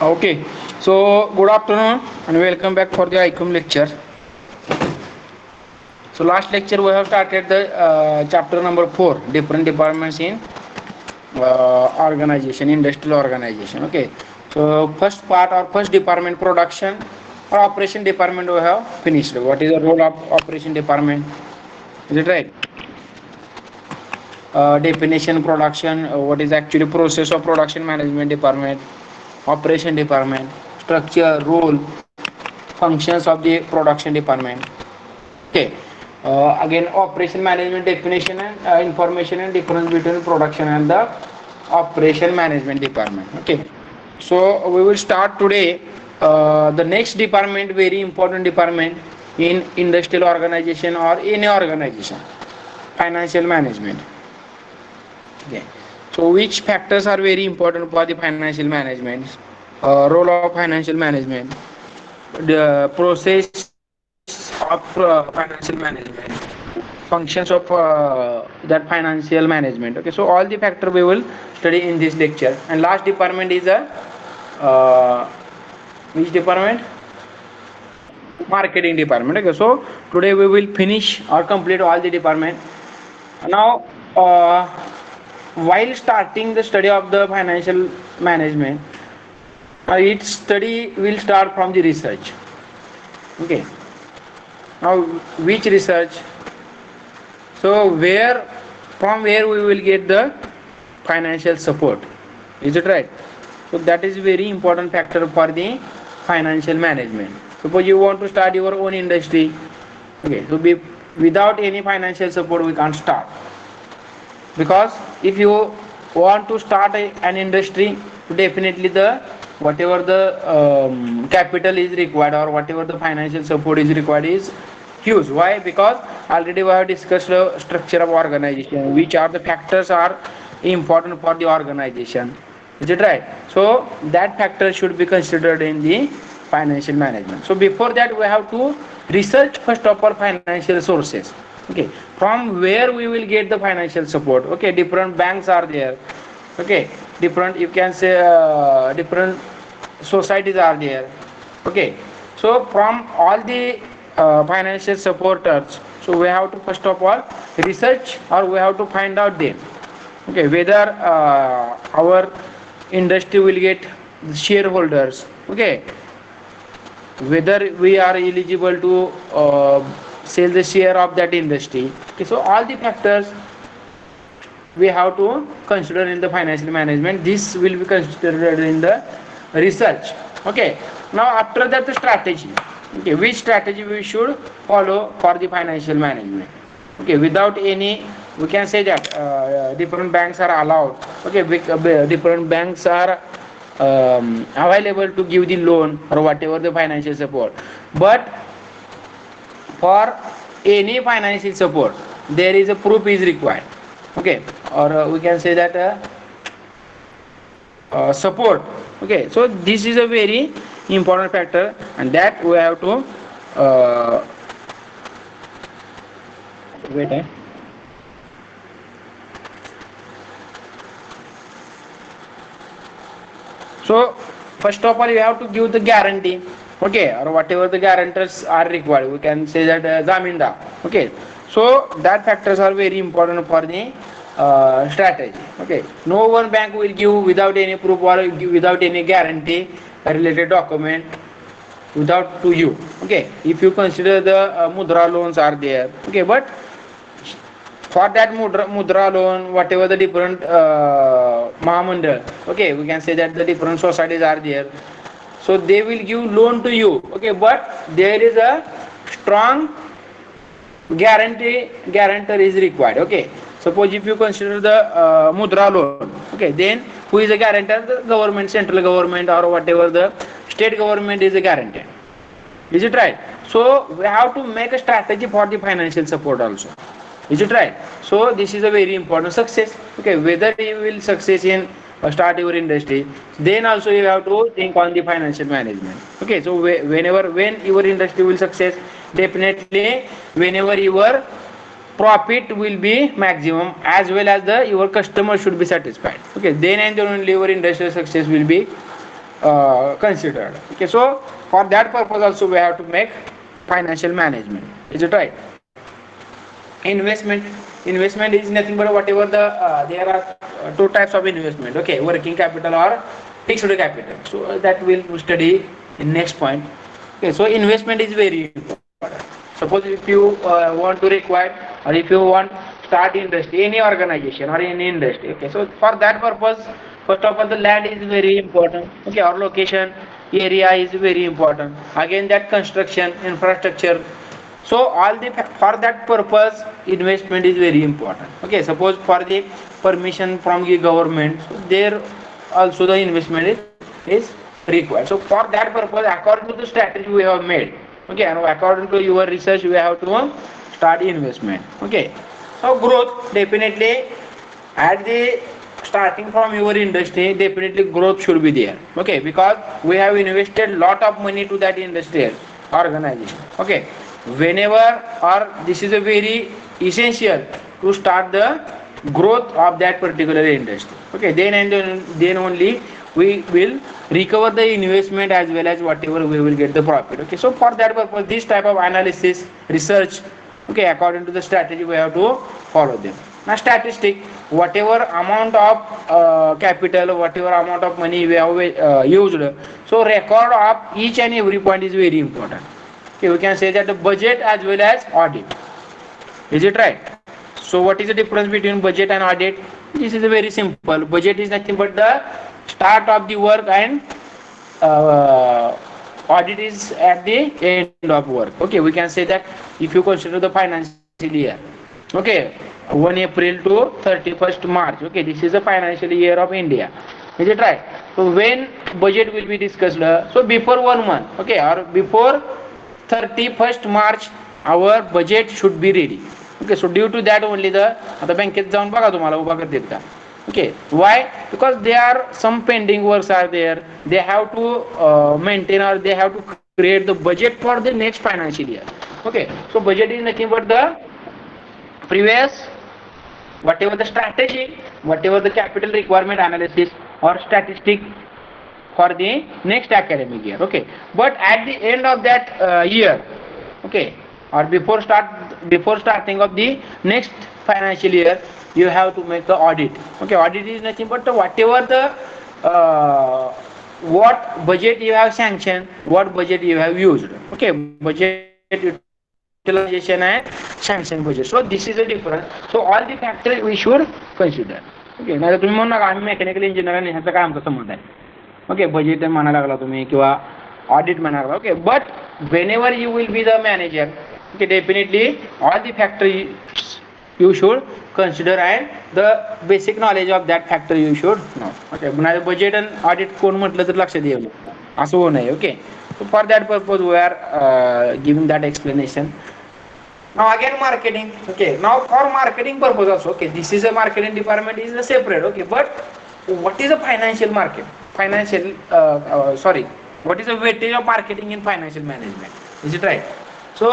Okay, so good afternoon and welcome back for the IQM lecture. So last lecture we have started the chapter number 4, different departments in organization, industrial organization. Okay, so first part or first department, production or operation department, we have finished. What is the role of operation department? Is it right? Definition, production, what is actually process of production management department, operation department, structure, role, functions of the production department. Okay. Again, operation management definition and information and difference between production and the operation management department. Okay. So we will start today the next department, very important department in industrial organization or any organization, financial management. Okay. So which factors are very important for the financial management? Role of financial management, the process of financial management, functions of that financial management. Okay, so all the factor we will study in this lecture. And last department is a which department? Marketing department. Okay, so today we will finish or complete all the department. Now, while starting the study of the financial management, its study will start from the research. Okay. Now, which research? So, from where we will get the financial support? Is it right? So, that is very important factor for the financial management. Suppose you want to start your own industry. Okay. So, without any financial support, we can't start. Because if you want to start an industry, definitely whatever the capital is required or whatever the financial support is required is huge. Why? Because already we have discussed the structure of organization, which are the factors are important for the organization. Is it right? So that factor should be considered in the financial management. So before that, we have to research first of all financial sources. Okay, from where we will get the financial support. Okay, different banks are there. Okay, different, you can say different societies are there. Okay, so from all the financial supporters, so we have to first of all research or we have to find out them. Okay, whether our industry will get shareholders. Okay, whether we are eligible to sell the share of that industry. Okay, so all the factors we have to consider in the financial management. This will be considered in the research. Okay, now after that the strategy. Okay, which strategy we should follow for the financial management? Okay, without any, we can say that different banks are allowed. Okay, different banks are available to give the loan or whatever the financial support. But for any financial support, there is a proof is required. Okay, or we can say that support. Okay, so this is a very important factor, and that we have to wait. So first of all, you have to give the guarantee. Okay, or whatever the guarantors are required, we can say that zamindar. Okay, so that factors are very important for the strategy. Okay, no one bank will give without any proof or without any guarantee a related document without to you. Okay, if you consider the mudra loans are there. Okay, but for that mudra loan, whatever the different mahamandal, okay, we can say that the different societies are there. So they will give loan to you. Okay, but there is a strong guarantor is required. Okay, suppose if you consider the mudra loan, okay, then who is a guarantor? The government, central government, or whatever the state government is a guarantor. Is it right? So we have to make a strategy for the financial support also. Is it right? So this is a very important success. Okay, whether you will success in start your industry, then also you have to think on the financial management. Okay, so when your industry will success, definitely whenever your profit will be maximum, as well as your customer should be satisfied. Okay, then and then only your industrial success will be considered. Okay, so for that purpose also we have to make financial management. Is it right? Investment is nothing but whatever there are two types of investment. Okay, working capital or fixed capital. So that we'll study in next point. Okay, so investment is very important. Suppose if you want to require, or if you want start industry, any organization or any industry. Okay, so for that purpose, first of all, the land is very important. Okay, our location area is very important. Again, that construction infrastructure. So all the for that purpose, investment is very important. Okay, suppose for the permission from the government, so there also the investment is required. So for that purpose, according to the strategy we have made, okay, and according to your research, we have to start investment. Okay, so growth definitely at the starting from your industry, definitely growth should be there. Okay, because we have invested lot of money to that industrial organization. Okay, whenever, or this is a very essential to start the growth of that particular industry. Okay, then only we will recover the investment as well as whatever we will get the profit. Okay, so for that purpose, this type of analysis research, okay, according to the strategy we have to follow them. Now statistic, whatever amount of capital, whatever amount of money we have used, so record of each and every point is very important. Okay, we can say that the budget as well as audit. Is it right? So what is the difference between budget and audit? This is a very simple. Budget is nothing but the start of the work, and audit is at the end of work. Okay, we can say that if you consider the financial year, okay, 1 April to 31st March, okay, this is the financial year of India. Is it right? So when budget will be discussed, so before 1 month, okay, or before 31st March, our budget should be ready. Okay, so due to that only the आता बँकेत जाऊन बघा तुम्हाला उभा करतात का. Okay, why? Because there are some pending works are there. They have to maintain, or they have to create the budget for the next financial year. Okay, so budget is nothing but the previous, whatever the strategy, whatever the capital requirement analysis or statistic for the next academic year. Okay, but at the end of that year, okay, or before starting of the next financial year, you have to make the audit. Okay, audit is nothing but whatever the what budget you have sanctioned, what budget you have used. Okay, budget utilization and sanction budget. So this is a difference. So all the factors we should consider. Okay, now तुम्ही म्हणू नका आम्ही mechanical engineer आणि ह्याचं काय आमचा संबंध आहे. ओके, बजेट म्हणायला लागला तुम्ही किंवा ऑडिट म्हणायला लागला. Okay, but whenever you will be the manager, okay, definitely all the factors you should consider, and the basic knowledge of that factor you should know. Okay, budget and audit कोण म्हटलं तर लक्षात येईल असं होऊ नये. Okay, so for that purpose we are giving that explanation. Now again marketing. Okay, now for marketing purpose also, okay, this is a marketing department is a separate. Okay, but what is a financial market? What is the weightage of marketing in financial management? Is it right? So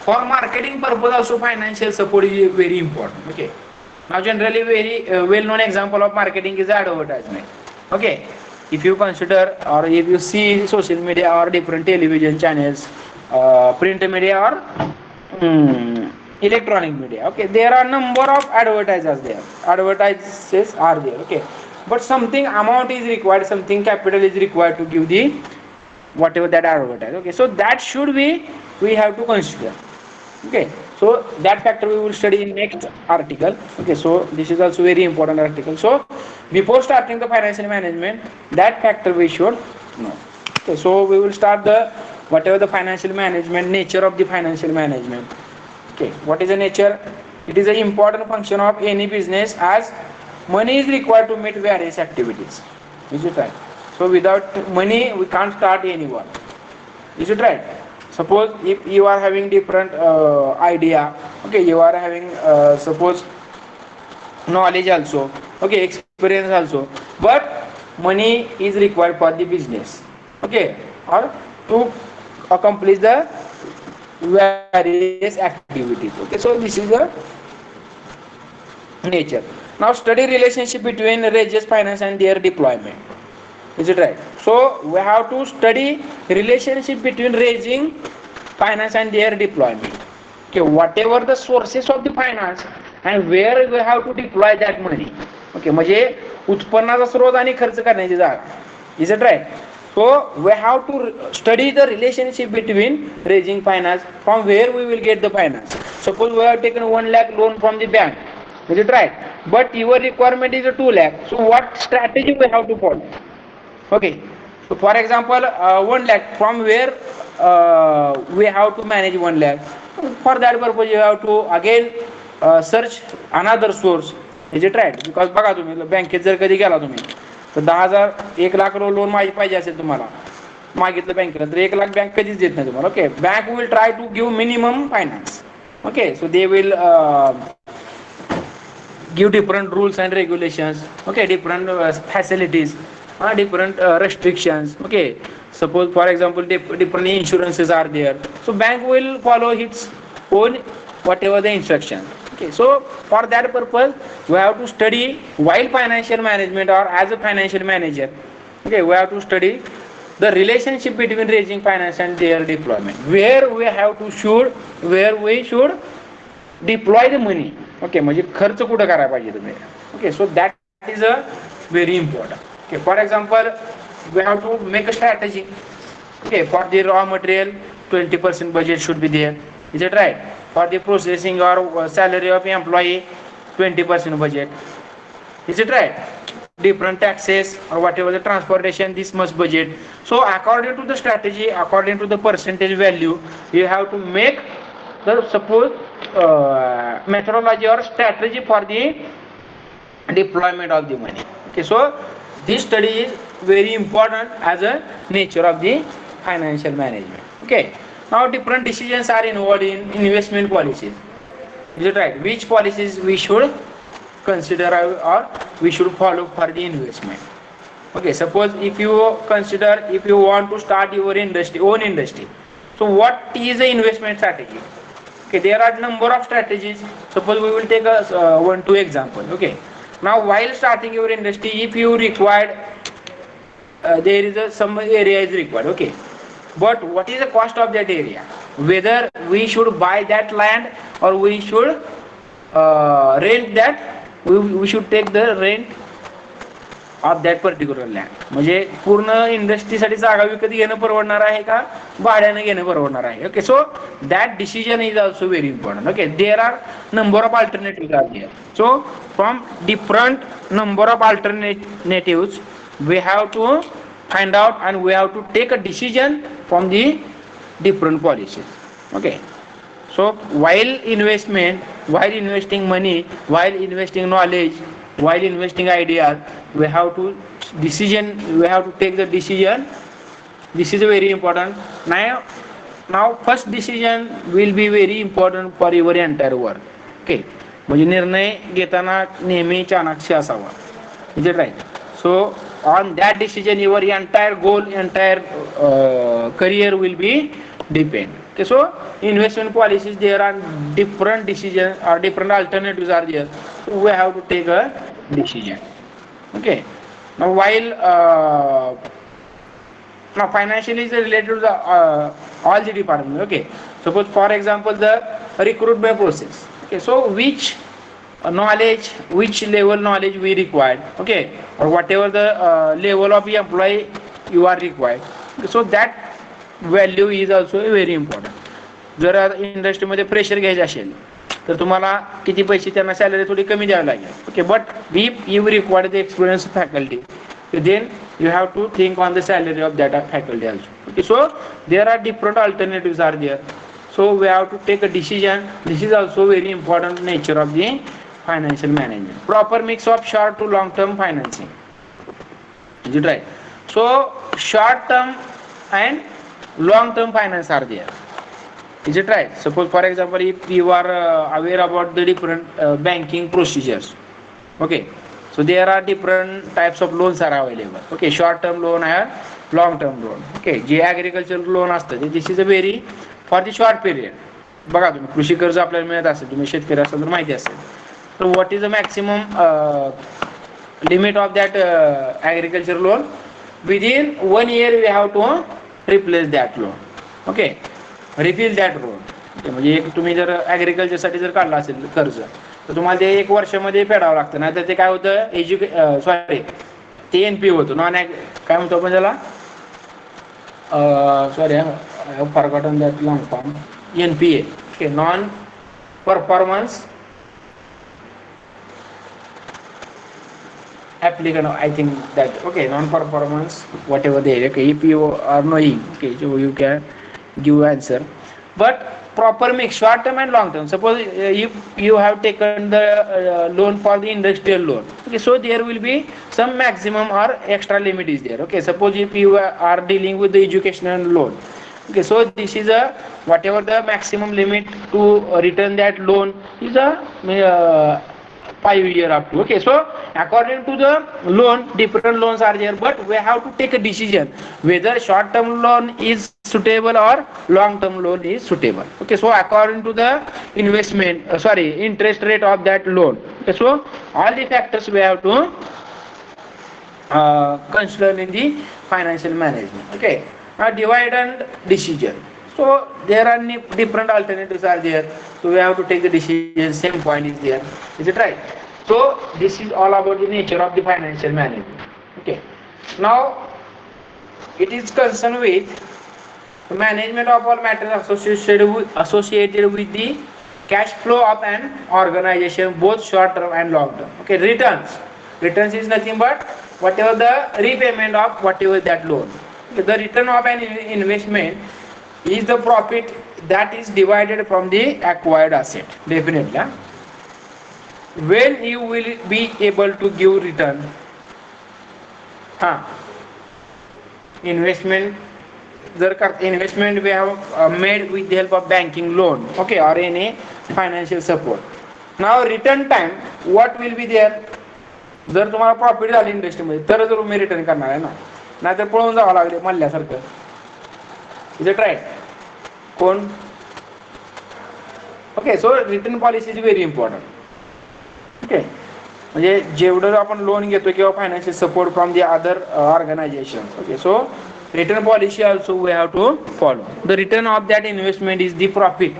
for marketing purpose also financial support is very important. Okay, now generally very well known example of marketing is advertisement. Okay, if you consider or if you see social media or different television channels, print media or electronic media, okay, there are number of advertisers there. Advertises are there. Okay, but something amount is required, something capital is required to give the whatever that advertise. Okay, so that should be we have to consider. Okay, so that factor we will study in next article. Okay, so this is also very important article. So before starting the financial management, that factor we should know. Okay, so we will start the whatever the financial management, nature of the financial management. Okay, what is the nature? It is an important function of any business as money is required to meet various activities. Is it right? So without money we can't start any work. Is it right? Suppose if you are having different idea, okay, you are having suppose knowledge also, okay, experience also, but money is required for the business, okay, or to accomplish the various activities. Okay, so this is the nature. Now study relationship between Regis finance and their deployment. Is it right? So we have to study relationship between raising finance and their deployment. Okay, whatever the sources of the finance and where we have to deploy that money. Okay, म्हणजे उत्पन्नाचा स्रोत आणि खर्च करण्याची जागा. Is it right? So we have to study the relationship between raising finance, from where we will get the finance. Suppose we have taken 1 lakh loan from the bank. Is it right? But your requirement is a 2 lakh. So what strategy we have to follow? Okay. So for example, 1 lakh, from where we have to manage 1 lakh. For that purpose, you have to again search another source. Is it right? Because बघा तुम्ही बँकेत जर कधी गेला तुम्ही तर 10,000 1 lakh loan पाहिजे असेल तुम्हाला मागितलं बँकेला तर 1 लाख बँक कधीच देत नाही तुम्हाला. Okay, bank will try to give minimum finance. Okay, so they will give different rules and regulations. Okay, different facilities, different restrictions. Okay, suppose for example different insurances are there, so bank will follow its own whatever the instruction. Okay, so for that purpose we have to study while financial management or as a financial manager. Okay, we have to study the relationship between raising finance and their deployment, where we should deploy the money. Okay, म्हणजे खर्च कुठं करायला पाहिजे तुम्ही. Okay, so that is a very important. Okay, for example, we have to make a strategy. Okay, for the raw material 20% budget should be there. Is it right? For the processing or salary of employee 20% budget. Is it right? Different taxes or whatever the transportation, this must budget. So according to the strategy, according to the percentage value, you have to make the suppose methodology or strategy for the deployment of the money. Okay, so this study is very important as a nature of the financial management. Okay, now different decisions are involved in investment policies. Is it right? Which policies we should consider or we should follow for the investment. Okay, suppose if you want to start your own industry, so what is the investment strategy? Okay, there are number of strategies. Suppose we will take a 1-2 example. Okay, now while starting your industry, if you required there is some area is required. Okay, but what is the cost of that area? Whether we should buy that land or we should rent that, we should take the rent of that particular land. म्हणजे पूर्ण इंडस्ट्रीसाठी जागा विकत घेणं परवडणार आहे का भाड्याने घेणं परवडणार आहे. Okay, so that decision is also very important. Okay, there are number of alternative are there. So from different number of alternatives we have to find out and we have to take a decision from the different policies. Okay, so while investing money, while investing knowledge, while investing ideas, we have to take the decision. This is very important. Now first decision will be very important for your entire work. Okay, म्हणजे निर्णय घेताना नेहमी चाणाक्ष असावा. Is it right? So on that decision your entire goal, entire career will be depend. Okay, so investment policies, there are different decisions or different alternatives are there, so we have to take a decision. Okay, now while now financial is related to the all the departments. Okay, suppose for example the recruitment process. Okay, so which level knowledge we required. Okay, or whatever the level of employee you are required. Okay, so that value is also very important. जर industry मध्ये pressure घ्यायचं असेल तर तुम्हाला किती पैसे त्यांना salary थोडी कमी द्यावी लागेल. Okay, but if you require the experience faculty, then you have to think on the salary of that faculty also. Okay, so there are different alternatives are there, so we have to take a decision. This is also very important nature of the financial management. Proper mix of short to long term financing. Is it right? So short term and long term finance are there. Is it right? Suppose for example if you are aware about the different banking procedures. Okay, so there are different types of loans are available. Okay, short term loan and long term loan. Okay, J agricultural loan असतं, this is a very for the short period. बघा तुम्ही कृषी कर्ज आपल्याला मिळत असेल, तुम्ही शेतकरी असाल तर माहिती असेल. So what is the maximum limit of that agriculture loan? within 1 year we have to replace that loan. Okay, refill that loan. Okay, म्हणजे एक तुम्ही जर ॲग्रिकल्चरसाठी जर काढला असेल कर्ज तर तुम्हाला ते 1 वर्षामध्ये फेडावं लागतं, नाही तर ते काय होतं सॉरी ते NPA होतं, काय म्हणतो आपण त्याला, sorry I have forgotten that long form, NPA. Okay, non performance applicant, I think that, okay, non-performance whatever they, okay, if you are knowing, okay, so you can give answer. But proper mix, short term and long term. Suppose if you have taken the loan for the industrial loan, okay, so there will be some maximum or extra limit is there. Okay, suppose if you are dealing with the educational loan, okay, so this is a whatever the maximum limit to return that loan is a 5 year up to. Okay, so according to the loan, different loans are there, but we have to take a decision whether short term loan is suitable or long term loan is suitable. Okay, so according to the investment interest rate of that loan. Okay, so all the factors we have to consider in the financial management. Okay, now divide and decision. So there are different alternatives are there, so we have to take the decision, same point is there, is it right? So this is all about the nature of the financial management. Okay, now it is concerned with management of all matters associated with the cash flow of an organization, both short term and long term. Okay, returns is nothing but whatever the repayment of whatever that loan. Okay, the return of an investment is the profit that is divided from the acquired asset. Definitely, when you will be able to give return, investment we have made with the help of banking loan, okay, or any financial support. Now return time, what will be there? जर तुम्हाला profit झाली इंडस्ट्रीमध्ये तरच तुम्ही return करणार आहे ना, नाहीतर पळून जावं लागले मल्ल्यासारखं. Is it right? कोण? Okay, so return policy is very important. Okay, म्हणजे जेवढं आपण लोन घेतो किंवा financial support from the other organisation, okay, so return policy also we have to follow. The return of that investment is the profit.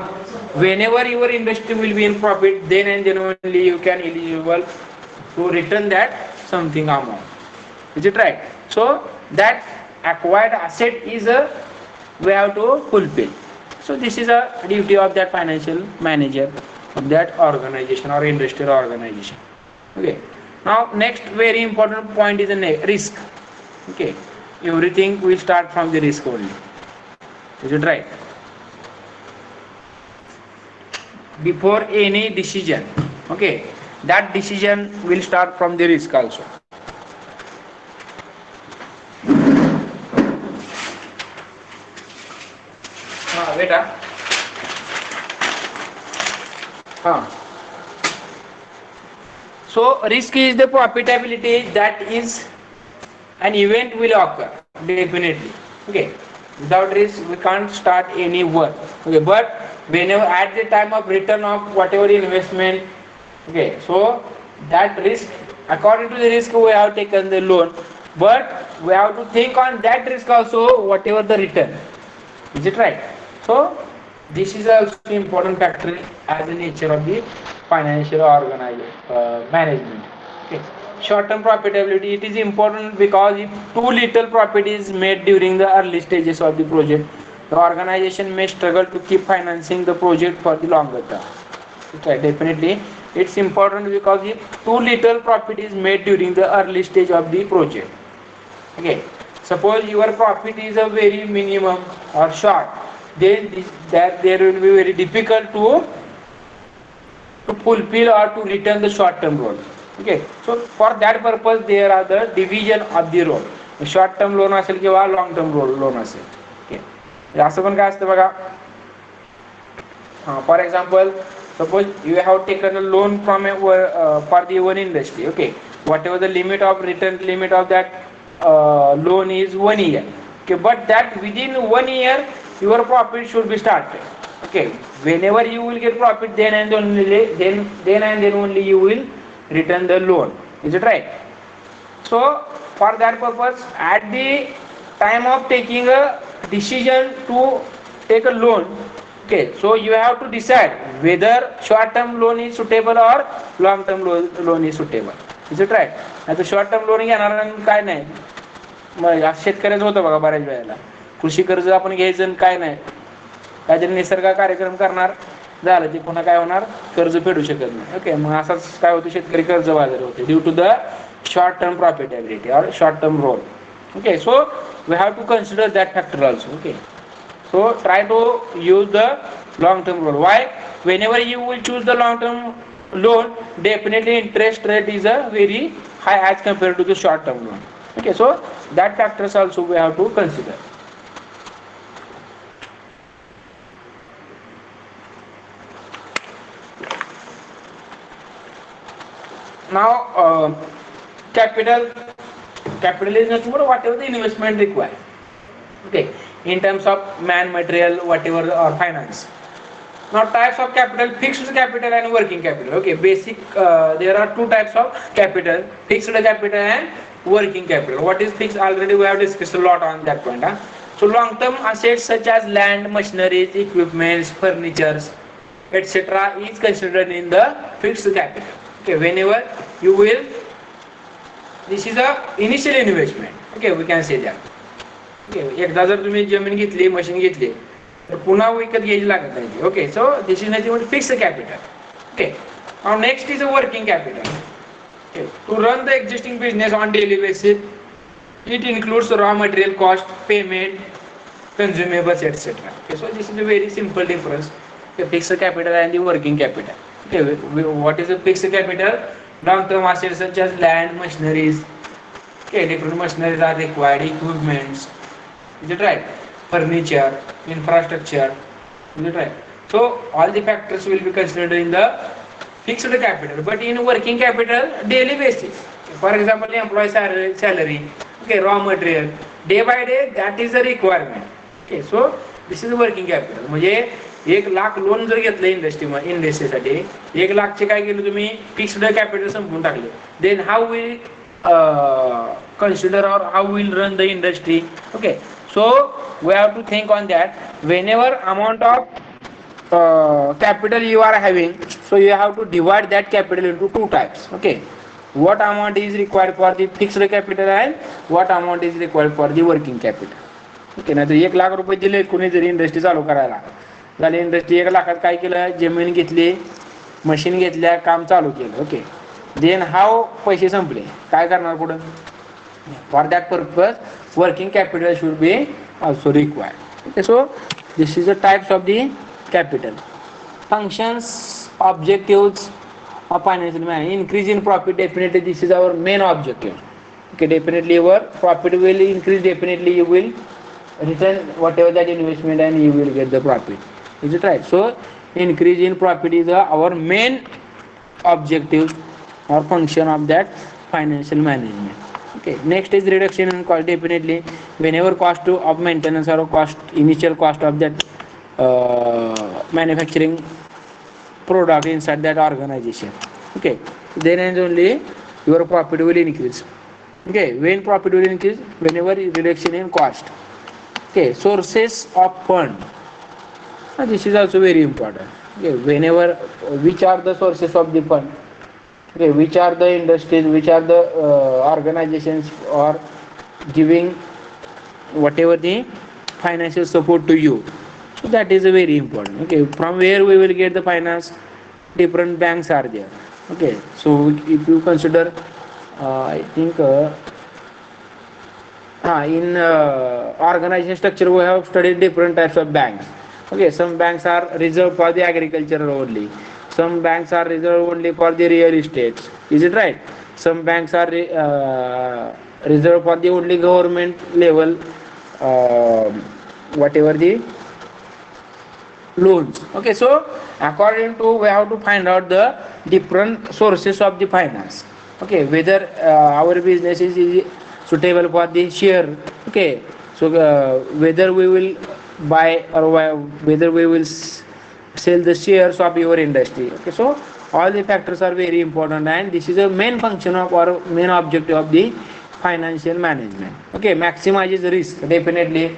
Whenever your industry will be in profit, then and then only you can eligible to return that something amount. Is it right? So that acquired asset is a we have to fulfill. So this is a duty of that financial manager of that organization or industrial organization. Okay. Now next very important point is the risk. Okay. Everything will start from the risk only. Is it right? Before any decision, okay, that decision will start from the risk also. Beta. So risk is the profitability that is an event will occur, definitely. Okay, without risk we can't start any work. Okay, but whenever at the time of return of whatever investment, okay, so that risk, according to the risk we have taken the loan, but we have to think on that risk also whatever the return. Is it right? So this is also important factor as the nature of the financial management. Okay. Short-term profitability, it is important because if too little profit is made during the early stages of the project, the organization may struggle to keep financing the project for the longer term. Okay, definitely it's important because if too little profit is made during the early stage of the project, okay, suppose your profit is a very minimum or short, then that there will be very difficult to fulfill or to return the short-term loan. Okay, so for that purpose there are the division of the loan. Short term loan असेल किंवा long term loan असेल. Okay, असं पण काय असतं बघा. For example suppose you have taken a loan from for the one industry. Okay, what ever the limit of return limit of that loan is 1 year. Okay, but that within 1 year your profit should be started. Okay, whenever you will get profit, then and only you will return the loan. Is it right? So for that purpose, at the time of taking a decision to take a loan, okay, so you have to decide whether short term loan is suitable or long term loan is suitable. Is it right? आता short term loan घेणार काय नाही, मग शेतकऱ्याचं होतं बघा बऱ्याच वेळेला, कृषी कर्ज आपण घ्यायचं आणि काय नाही, काहीतरी निसर्ग कार्यक्रम करणार, झालं ते पुन्हा काय होणार, कर्ज फेडू शकत नाही. ओके, मग असाच काय होतं, शेतकरी कर्ज बाजारी होते due to the short term profitability or short term role. Okay, so we have to consider that factor also. Okay, so try to use the long term role. Why? Whenever you will choose the long term loan, definitely interest rate is a very high as compared to the short term loan. Okay, so that factors also we have to consider. Now capital is nothing but whatever the investment required, okay, in terms of man, material, whatever, or finance. Now types of capital: fixed capital and working capital. Okay, basic, there are two types of capital: fixed capital and working capital. What is fixed? Already we have discussed a lot on that point. So long term assets such as land, machineries, equipments, furnitures, etc. is considered in the fixed capital. Okay, whenever you will, this is a initial investment. Okay, we can say that. Okay, एकदा जर तुम्ही जमीन घेतली, machine घेतली, तर पुन्हा विकत घ्यायची लागत नाही. Okay, so this is nothing but fixed capital. Okay, now next is a working capital. Okay, to run the existing business on daily basis, it includes raw material cost, payment, consumables, etc. Okay, so this is a very simple difference. Okay, fixed capital and the working capital. Okay, what is a fixed capital? Long-term assets such as land, machineries. Okay, different machineries are required, equipments. Is it right? Furniture, infrastructure. Is it right? So all the factors will be considered in the fixed capital. But in working capital, daily basis. For example, employee salary. Okay, raw material. Day by day, that is the requirement. Okay, so this is working capital. म्हणजे 1 lakh loan जर घेतलं इंडस्ट्रीसाठी, 1 लाखचे काय केलं तुम्ही, fixed capital संपून टाकले, then how will consider or how will run the industry? Okay, so we have to think on that. Whenever amount of capital you are having, so you have to divide that capital into two types. Okay, what amount is required for the fixed capital and what amount is required for the working capital. Okay, नाही तर 1 लाख रुपये दिले कोणी जरी industry चालू करायला, झाली industry, 1 लाखात काय केलं, जमीन घेतली, मशीन घेतल्या, काम चालू केलं. ओके, देन हाव पैसे संपले, काय करणार पुढं? For that purpose working capital should be also required. Okay, so this is the types of the capital. Functions, objectives of financial management. Increase in profit, definitely this is our main objective. Okay, definitely your profit will increase, definitely you will return whatever that investment and you will get the profit. Is it right? So increase in profit is our main objective or function of that financial management. Okay, next is reduction in cost. Definitely whenever cost of maintenance or cost, initial cost of that manufacturing product inside that organization, okay, then and only your profit will increase. Okay, when profit will increase? Whenever reduction in cost. Okay, sources of fund, this is also very important. Okay, whenever, which are the sources of the fund? Okay, which are the industries, which are the organizations or giving whatever the financial support to you? So that is very important. Okay, from where we will get the finance? Different banks are there. Okay, so if you consider, I think in organization structure we have studied different types of banks. Okay, some banks are reserved for the agriculture only, some banks are reserved only for the real estates. Is it right? Some banks are reserved for the only government level, whatever the loans. Okay, so according to, we have to find out the different sources of the finance. Okay, whether our business is suitable for the share. Okay, so whether we will buy or whether we will sell the shares of your industry. Okay, so all the factors are very important and this is a main function of or main objective of the financial management. Okay, maximizes risk. Definitely,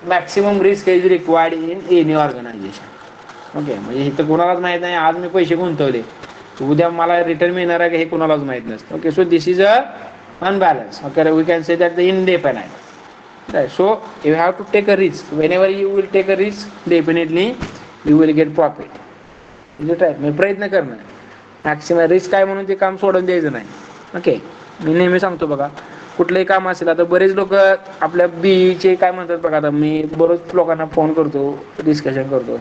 maximum risk is required in any organization. Okay, म्हणजे इथं कोणालाच माहित नाही आज मी पैसे गुंतवले उद्या मला रिटर्न मिळणार आहे का हे कोणालाच माहित नसतं. Okay, so this is a unbalance. Okay, we can say that the indefinite. Right. So you have to take a risk. Whenever you will take a risk, definitely you will get profit. Is it right? मी प्रयत्न करणं maximum risk काय म्हणून ते काम सोडून द्यायचं नाही. Okay, मी नेहमी सांगतो बघा कुठलंही काम असेल आता बरेच लोक आपल्या बीचे काय म्हणतात बघा आता मी बरोच लोकांना फोन करतो डिस्कशन करतो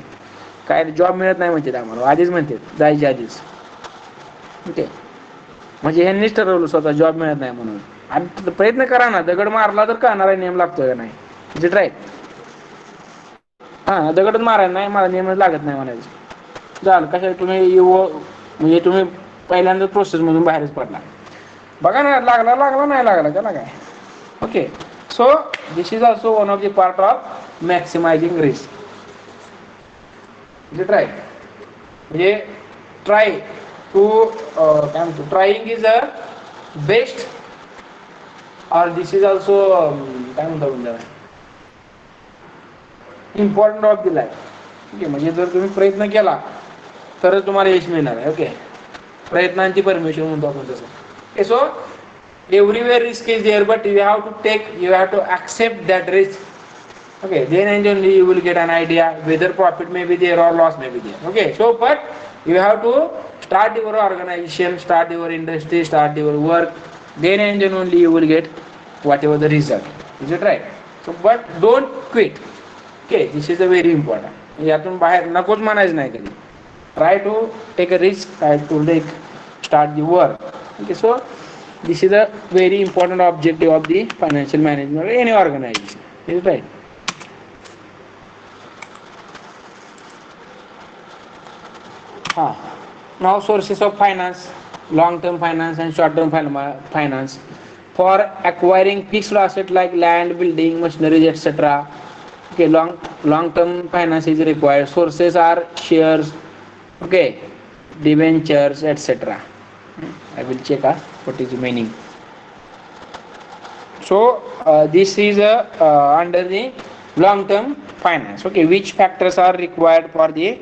काय जॉब मिळत नाही म्हणते आम्हाला आधीच म्हणते जायच्या आधीच. ओके, म्हणजे यांनीच ठरवलं स्वतः जॉब मिळत नाही म्हणून. आणि प्रयत्न करा ना दगड मारला तर कळणार आहे नेम लागतोय का नाही. Is it right? हा दगडच मारायला नाही मला नेमच लागत नाही म्हणायचं झालं कशा तुम्ही म्हणजे तुम्ही पहिल्यांदा प्रोसेस मधून बाहेरच पडला बघा ना लागला नाही लागला त्याला काय. Okay, so this is also one of the part of maximising risk. Is it right? म्हणजे ट्राय टू काय म्हणतो ट्राईंग इज अ बेस्ट और दिस इज ऑल्सो काय म्हणतो म्हणजे important of the life. Okay, म्हणजे जर तुम्ही प्रयत्न केला तरच तुम्हाला यश मिळणार आहे. ओके, प्रयत्नांची परमिशन म्हणतो आपण तसं. Okay, so everywhere risk is there but you have to accept that risk. Okay, then and only you will get an idea whether profit may be there or loss may be there. Okay, so but you have to start your organization, start your industry, start your work, then and then only you will get whatever the result. Is it right? So but don't quit. Okay, this is a very important. यातून बाहेर नकोच म्हणायचं नाही कधी. Try to take a risk, try to start the work. Okay, so this is a very important objective of the financial management of any organization. Is it right? Now sources of finance, long-term finance and short-term finance for acquiring fixed asset like land, building, machineries, etc. Okay, long-term finance is required. Sources are shares, okay, debentures, etc. I will check what is the meaning. So this is under the long-term finance. Okay, which factors are required for the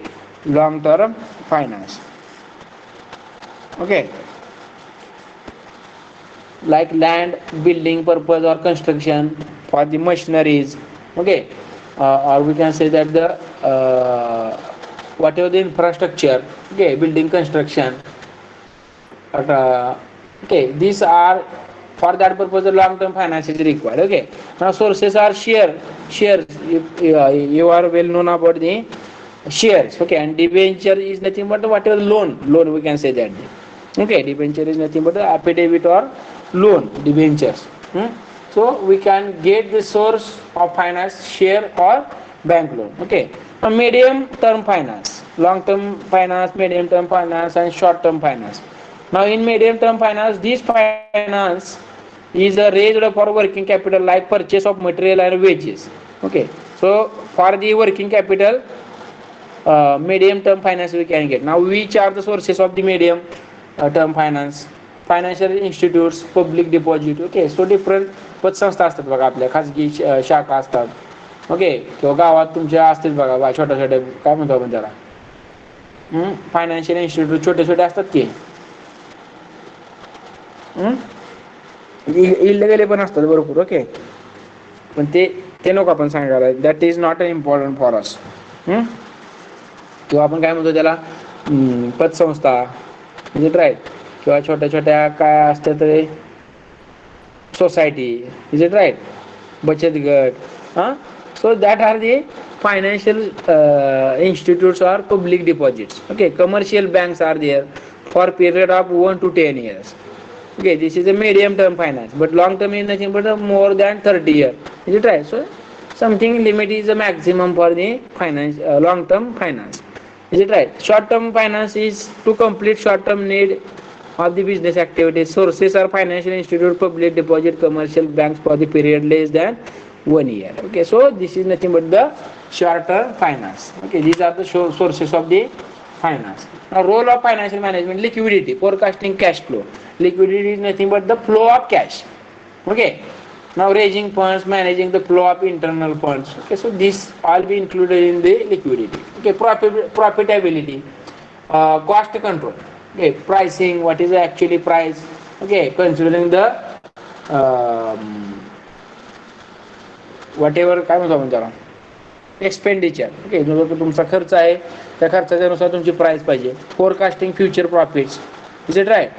long-term finance? Okay, like land, building purpose or construction, for the machineries. Okay, or we can say that the whatever the infrastructure. Okay, building construction. Okay, these are for that purpose the long-term finance is required. Okay, now sources are shares. You are well known about the shares. Okay, and debenture is nothing but whatever loan we can say that. Okay, debenture is nothing but the affidavit or loan, debentures. So we can get the source of finance, share or bank loan. Okay, now medium term finance, long term finance, medium term finance and short term finance. Now in medium term finance, this finance is raised for working capital like purchase of material and wages. Okay, so for the working capital medium term finance we can get. Now which are the sources of the medium term finance? Financial institutes, public deposit. Okay, so different पतसंस्था असतात बघा आपल्या खाजगी शाखा असतात. Okay, किंवा गावात तुमच्या असतील बघा छोट्या छोट्या काय म्हणतो आपण त्याला फायनान्शियल इन्स्टिट्यूट छोटे छोटे असतात की इल्लिगल पण असतात भरपूर. ओके, पण ते नको आपण सांगायला, that is not important for us. किंवा आपण काय म्हणतो त्याला पतसंस्था म्हणजे राईट, किंवा छोट्या छोट्या काय असतात ते सोसायटी. Is it right? बचत गट. So that are the financial institutes or public deposits. Okay, commercial banks are there for period of 1 to 10 years. Okay, this is a medium term finance, but long term is nothing but more than 30 years. Is it right? So something limit is the maximum for the finance, long term finance. Is it right? Short term finance is to complete short term need of the business activities. Sources are financial institute, public deposit, commercial banks for the period less than 1 year. Okay, so this is nothing but the short term finance. Okay, these are the sources of the finance. Now role of financial management: liquidity, forecasting cash flow. Liquidity is nothing but the flow of cash. Okay. Now raising funds, managing the flow of internal funds. Okay, so this all be included in the liquidity. Okay, profitability, cost control. Okay, pricing. What is the actually price? Okay, considering the whatever काय म्हणतो आपण त्याला expenditure. Okay, जो तुमचा खर्च आहे त्या खर्चाच्यानुसार तुमची प्राइस पाहिजे. Forecasting future profits. Is it right?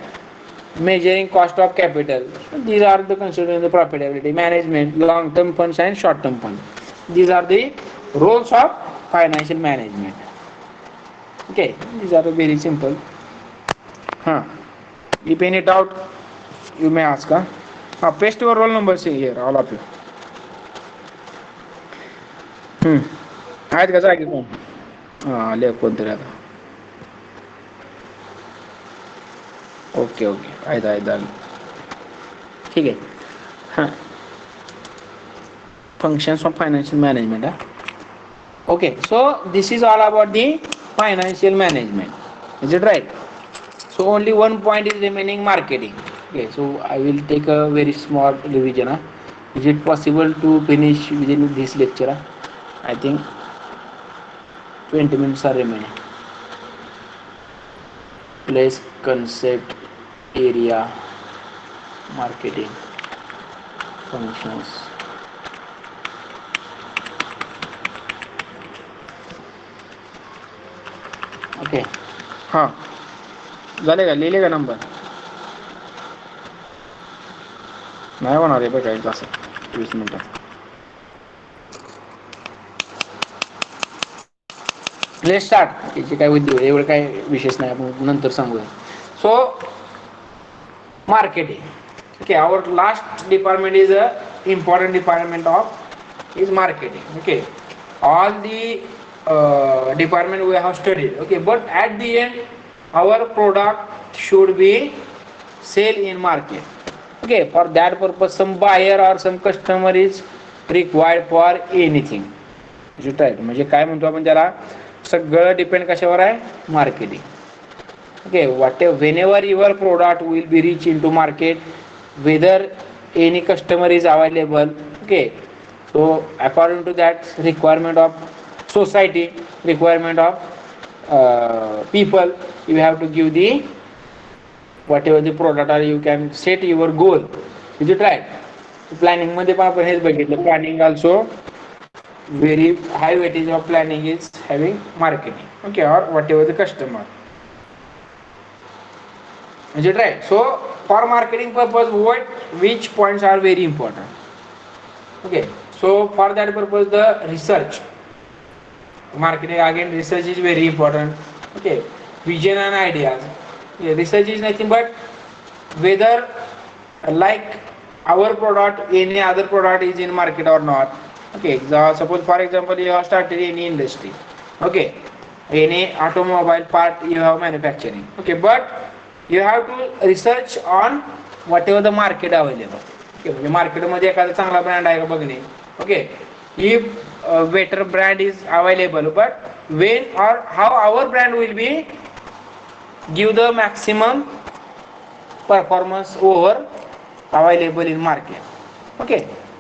Measuring cost of capital. These are the considering the profitability. Management, long-term funds and short-term funds. These are the roles of financial management. Okay, these are very simple. If any doubt, you may ask. Paste your roll numbers here, all of you. आहेत का जागी कोण? लेख कोणतरी आता. Okay okay, आहेत झालं. ठीक आहे. हां, functions of financial management. Okay, so this is all about the financial management. Is it right? So only one point is remaining, marketing. Okay, so I will take a very small revision. Is it possible to finish within this lecture? I think 20 minutes are remaining. Place, concept, area, marketing, functions. Okay. हां, झाले का? लिहिले का number? नाही होणार आहे बघा एक तास 20 मिनिटात. Let start. याची काय उद्योग एवढं काय विशेष नाही, आपण नंतर सांगूया. सो marketing. Okay, our last department is a important department of is marketing. Okay, all the department we have studied. Okay, but at the end our product should be sell in market. Okay, for that purpose some buyer or some customer is required for anything. right? म्हणजे काय म्हणतो आपण त्याला, सगळं depend कशावर आहे? Marketing. Okay, whenever your product will be reach into market, whether any customer is available. Okay, so according to that requirement of society, requirement of people, you have to give the whatever the product, or you can set your goal. Is it right? Planning मध्ये पण आपण हेच बघितलं. Planning also very high weightage of planning is having marketing. Okay, or whatever the customer. Is it right? So for marketing purpose, which points are very important? Okay, so for that purpose the research, marketing again research is very important. Okay, vision and ideas. Okay, research is nothing but whether like our product, any other product is in market or not. Okay, suppose for example you have started any industry. Okay, any automobile part you have manufacturing. Okay, but you have to research on whatever the market available. Okay, म्हणजे मार्केटमध्ये एखादा चांगला brand आहे का बघणे. Okay, if better brand is available, but when or how our brand will be give the maximum performance over available in market. Okay,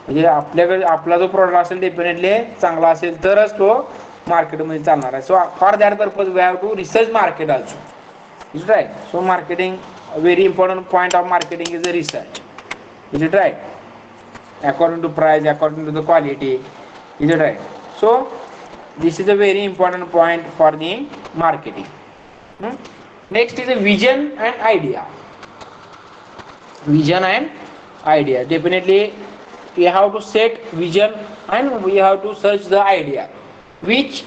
म्हणजे आपल्याकडे आपला जो प्रोडक्ट असेल डेफिनेटली चांगला असेल तरच तो मार्केटमध्ये चालणार आहे. So for that purpose we have to research market also. Is it right? So marketing, a very important point of marketing is the research. Is it right? According to price, according to the quality. Is it right? So this is a very important point for the marketing. Next is a vision and idea. Vision and idea. Definitely we have to set vision and we have to search the idea. Which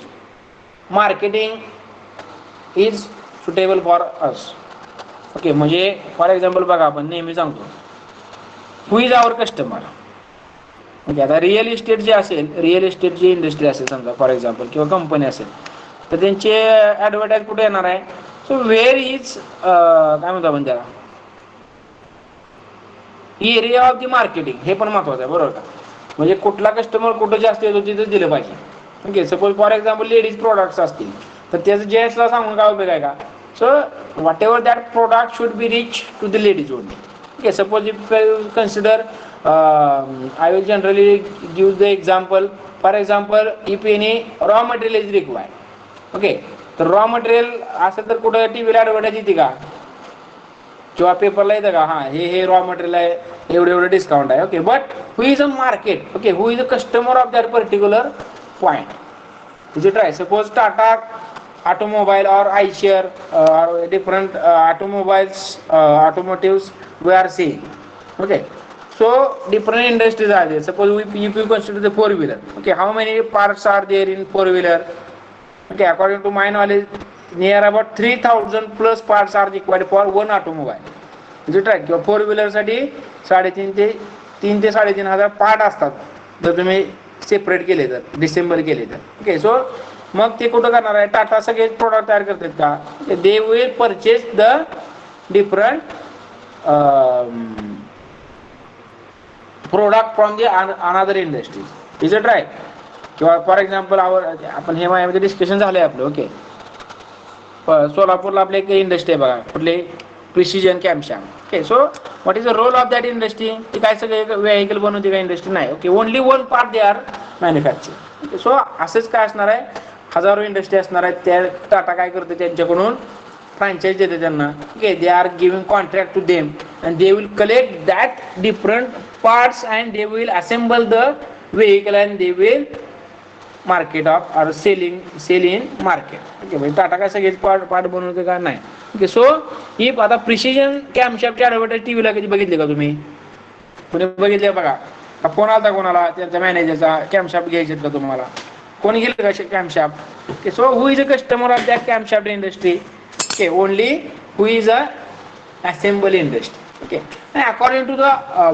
marketing is suitable for us. Okay, म्हणजे for example बघा, आपण नेहमी सांगतो who is our customer. म्हणजे आता real estate जे असेल, real इस्टेटची industry असेल समजा फॉर एक्झाम्पल, किंवा कंपनी असेल, तर त्यांचे ॲडव्हर्टाईज कुठे येणार आहे? सो वेअर इज काय म्हणतो आपण त्याला, एरिया ऑफ दी मार्केटिंग. हे पण महत्वाचं आहे, बरोबर का? म्हणजे कुठला कस्टमर कुठं जास्त येतो तिथं दिलं पाहिजे. Okay, suppose for example ladies products असतील तर त्याचं जेंट्सला सांगून काय उपयोग आहे का? So whatever that product should be reach to the ladies only. Okay, suppose if you consider I will generally give the example. For example, if any raw material is required, okay, तर raw material असेल तर कुठं टीव्हीला advertise येते का किंवा पेपरला येतं का, हां हे रॉ मटेरियल आहे, एवढं एवढं डिस्काउंट आहे, okay. But who is a market, okay, who is a customer of that particular point. Is it right? Suppose Tata Automobile or iShare or different automotives we are seeing. Okay. So different industries are there. Suppose if you consider the four-wheeler. Okay. How many parts are there in four-wheeler? Okay. According to my knowledge, near about 3,000 plus parts are required for one automobile. Is it right? Four wheeler साठी 3,500 ते 3,000 part असतात जर तुम्ही separate केले तर, December केले तर. Okay. सो मग ते कुठं करणार आहे, टाटा सगळे प्रोडक्ट तयार करतात का, they will purchase the different product from the another industries. Is it right? किंवा फॉर एक्झाम्पल आपण हे माझ्यामध्ये डिस्कशन झालंय आपलं. ओके. सोलापूरला आपले एक इंडस्ट्री आहे बघा, कुठले, precision camshaft. Okay. So what is the role of that industry? ती काय सगळे व्हेकल बनवते का इंडस्ट्री? नाही. Okay. Only one part they are manufacture. Okay. So असंच काय असणार आहे, हजारो इंडस्ट्री असणार आहेत. त्या टाटा काय करते, त्यांच्याकडून फ्रँचाईज देते त्यांना. Okay. They are giving contract to them and they will collect that different parts and they will assemble the vehicle and they will market of or sell in market. Okay. म्हणजे टाटा काय सगळेच part बनवते का? नाही. Okay. So if आता precision कॅम्पशॅफ्टची advertise टीव्हीला कधी बघितली का तुम्ही? कोणी बघितले बघा? फोन आलता कोणाला त्यांच्या मॅनेजरचा, कॅम्पशॅफ्ट घ्यायचे का तुम्हाला? कोणी गेलं का camshaft? Okay. So who is a customer of that camshaft industry? Okay. Only who is a assemble industry. Okay. And according to the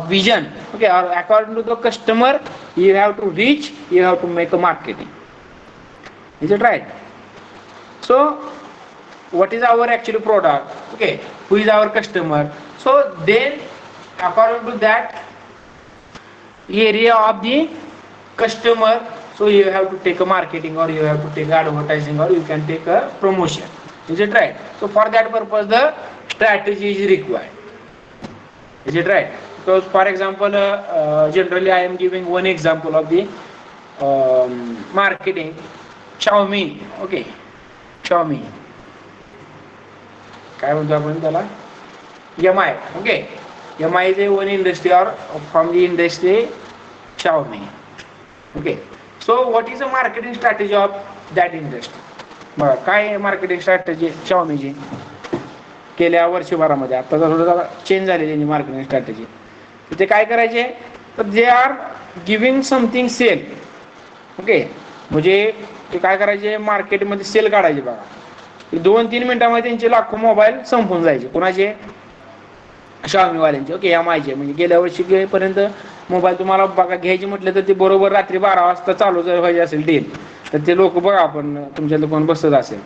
vision, okay, or according to the customer, you have to reach, you have to make a marketing. Is it right? So, what is our actual product? Okay, who is our customer? So then, according to that area of the customer, so you have to take a marketing, or you have to take advertising, or you can take a promotion. Is it right? So for that purpose, the strategy is required. Is it right? Because for example, generally I am giving one example of the marketing. Xiaomi, okay, Xiaomi. काय म्हणतो आपण त्याला? MI, okay. MI is one industry or from the industry Xiaomi. Okay. So what is the marketing strategy of that industry? बघा काय marketing strategy Xiaomiची गेल्या वर्षभरामध्ये. आता थोडं change झालेली आहे मार्केटिंग स्ट्रॅटेजी. ते काय करायचे, तर they are giving something sale. Okay. म्हणजे ते काय करायचे, मार्केटमध्ये सेल काढायचे बघा. 2-3 मिनिटांमध्ये त्यांचे लाखो मोबाईल संपून जायचे. कोणाचे? Xiaomiवाल्यांचे. ओके. MIचे. म्हणजे गेल्या वर्षी पर्यंत मोबाईल तुम्हाला बघा घ्यायचे म्हटलं तर ते बरोबर रात्री 12 वाजता चालू जर व्हायचे असेल डील, तर ते लोक बघा आपण तुमच्या दुकान बसत असेल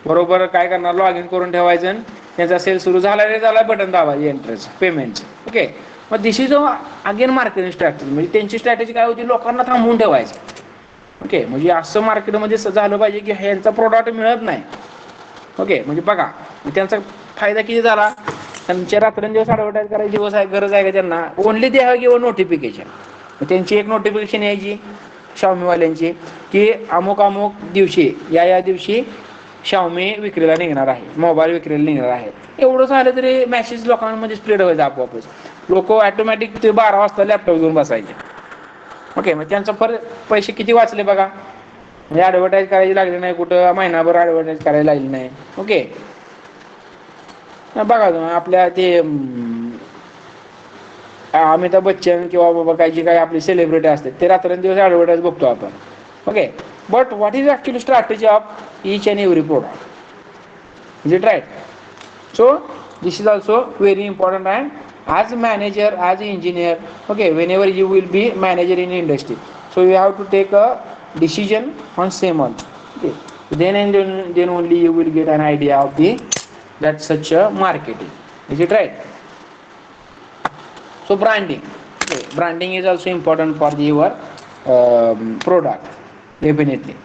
बरोबर काय करणार, लॉग इन करून ठेवायचं, त्यांचा सेल सुरू झाला रे झाला, बटन दाबायचं एंट्रेस पेमेंटचं. ओके. मग this is again marketing strategy. म्हणजे त्यांची स्ट्रॅटेजी काय होती, लोकांना थांबवून ठेवायचं. ओके. म्हणजे असं मार्केटमध्ये झालं पाहिजे की ह्यांचा प्रोडक्ट मिळत नाही. ओके. म्हणजे बघा त्यांचा फायदा किती झाला, त्यांच्या रात्रंदिवस ॲडव्हर्टाईज करायची दिवस आहे, गरज आहे का त्यांना? Only they have given notification. त्यांची एक नोटिफिकेशन यायची Xiaomiवाल्यांची की अमुक अमुक दिवशी या दिवशी Xiaomi विक्रीला निघणार आहे, मोबाईल विक्रीला निघणार आहे. एवढं झालं तरी मेसेज लोकांमध्ये स्प्रेड व्हायचं आपोआपच. लोक ऑटोमॅटिक ते 12 वाजता लॅपटॉप घेऊन बसायचे. ओके. मग त्यांचा पैसे किती वाचले बघा. म्हणजे ॲडव्हर्टाईज करायची लागली नाही, कुठं महिनाभर ॲडव्हर्टाईज करायला लागली नाही. ओके. बघा तुम्ही आपल्या ते अमिताभ बच्चन किंवा बाबा काय जे काही आपले सेलिब्रिटी असतात ते रात्रंदिवस ॲडव्हर्टाईज बघतो आपण. Okay. But what is actually strategy of each and every product? Is it right? So this is also very important. And as manager, as engineer, okay, whenever you will be manager in industry, so you have to take a decision on same on. Okay. Then only you will get an idea of that such a marketing. Is it right? So branding. Okay. Branding is also important for your product. Definitely.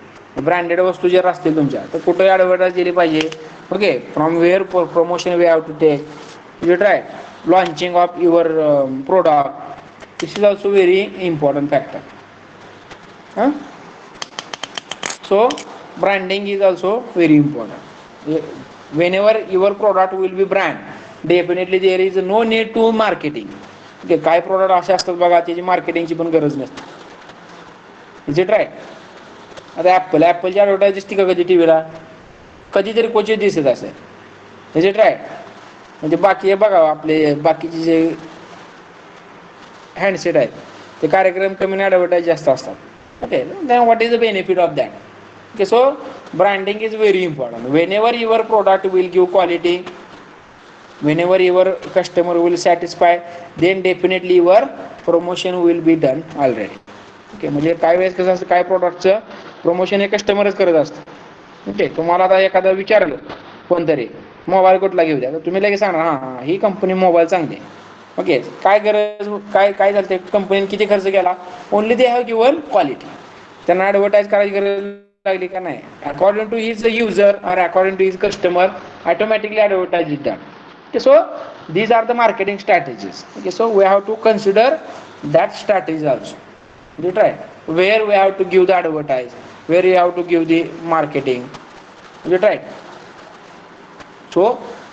Branded वस्तू जर असतील तुमच्या तर कुठे advertise दिली पाहिजे. Okay. From where promotion we have to take. Is it right? Launching of your product, This is also very important factor. Huh? So branding is also very important. Whenever your product will be brand, definitely there is no need to marketing. Okay, काय product असे असतात बघा त्याची मार्केटिंगची पण गरज नसते. Is it right? आता ॲपलची ॲडव्हर्टाईज दिसते का कधी टी व्हीला? कधीतरी क्वचित दिसत असेल. Is it right? म्हणजे बाकी हे बघा आपले बाकीचे जे हँडसेट आहेत ते कार्यक्रम कमी ॲडव्हर्टाईज जास्त असतात. Okay, then what is the benefit of that? Okay, so branding is very important. Whenever your product will give quality, whenever your customer will satisfy, then definitely your promotion will be done already. Okay, म्हणजे काय वेळेस कसं असतं काय प्रोडक्टचं promotion हे कस्टमरच करत असतं. Okay, तुम्हाला आता एखादं विचारलं कोणतरी मोबाईल कुठला घेऊ द्या तर तुम्ही लगेच सांगणार हां ही कंपनी मोबाईल चांगली आहे. ओके, काय गरज काय काय झालं ते कंपनीने किती खर्च केला? Only they have given quality. त्यांना ॲडव्हर्टाईज करायची गरज लागली का नाही? अकॉर्डिंग टू हिज युजर और according to his customer automatically advertise is done. Okay, so these are the marketing strategies. Okay, so we have to consider that strategy also. You try where we have to give the advertise, where you have to give the marketing. You try. So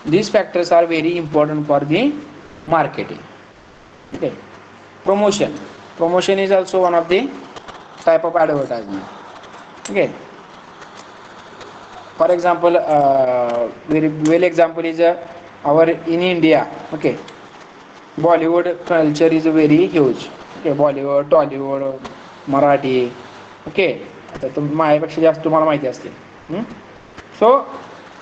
these factors are very important for the marketing. Okay, promotion is also one of the type of advertisement. Okay, for example, very well example is our in India. Okay, Bollywood culture is very huge. Okay, Bollywood, Tollywood, Marathi. Okay, आता माझ्यापेक्षा जास्त तुम्हाला माहिती असते. So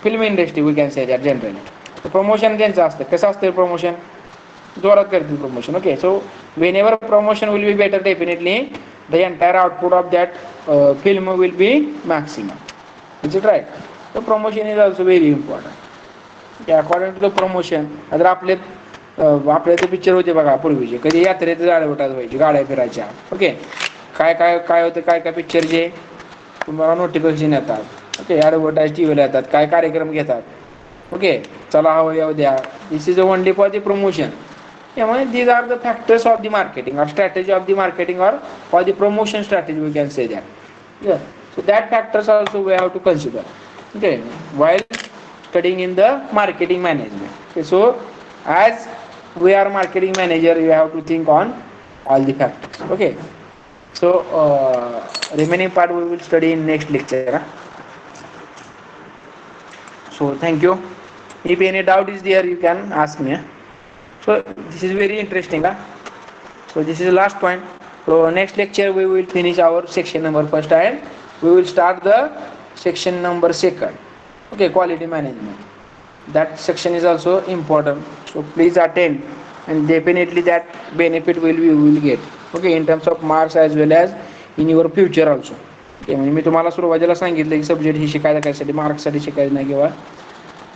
film industry we can say that generally promotion त्यांचं असतं. कसं असतं प्रमोशन? जोरात करतील promotion. Okay, so whenever promotion will be better definitely the entire output of that film will be maximum. Is it right? So promotion is also very important. According to the promotion आता आपले ते picture होते बघा पूर्वीचे कधी यात्रेत advertise व्हायची गाड्या फिरायच्या. ओके, काय काय काय होतं काय काय पिक्चरचे तुम्हाला नोटिफिकेशन येतात. ओके, ॲडव्हर्टाईज टी व्हीला येतात काय कार्यक्रम घेतात. ओके, चला हवं येऊ द्या. This is only for the promotion. त्यामुळे these are the factors of the marketing और स्ट्रॅटेजी ऑफ द मार्केटिंग और for the promotion strategy we can say that. So that factors also we have to consider. Okay, while studying in the marketing management. Okay, so as we are marketing manager, you have to think on all the factors. Okay, so remaining part we will study in next lecture. So thank you. If any doubt is there, you can ask me. So this is very interesting. So this is the last point. So next lecture we will finish our section number first and we will start the section number second. Okay, quality management. That section is also important. So please attend and definitely that benefit will get. Okay, in terms of marks as well as in your future also. Okay, म्हणजे मी तुम्हाला सुरुवातीला सांगितलं की subject ही शिकायला कशासाठी मार्क्ससाठी शिकायचं नाही किंवा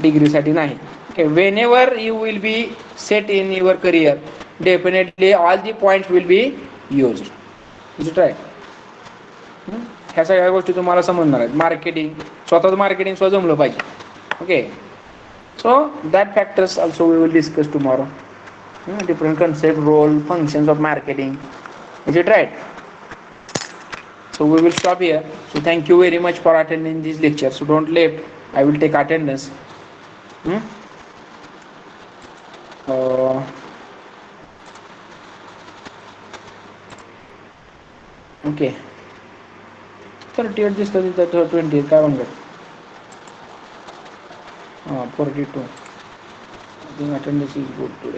डिग्रीसाठी नाही. Okay, whenever you will be set in your career, definitely all the points will be used. Is it right? ह्या सगळ्या गोष्टी तुम्हाला समजणार आहेत. मार्केटिंग स्वतःच मार्केटिंग स्वतः जमलं पाहिजे. Okay, so that factors also we will discuss tomorrow. Different concept role functions of marketing. Is it right? So we will stop here. So thank you very much for attending this lecture. So don't leave. I will take attendance. Okay. 38 दिसतं तिथं 20 काय म्हणतात 42. I think attendance is good today.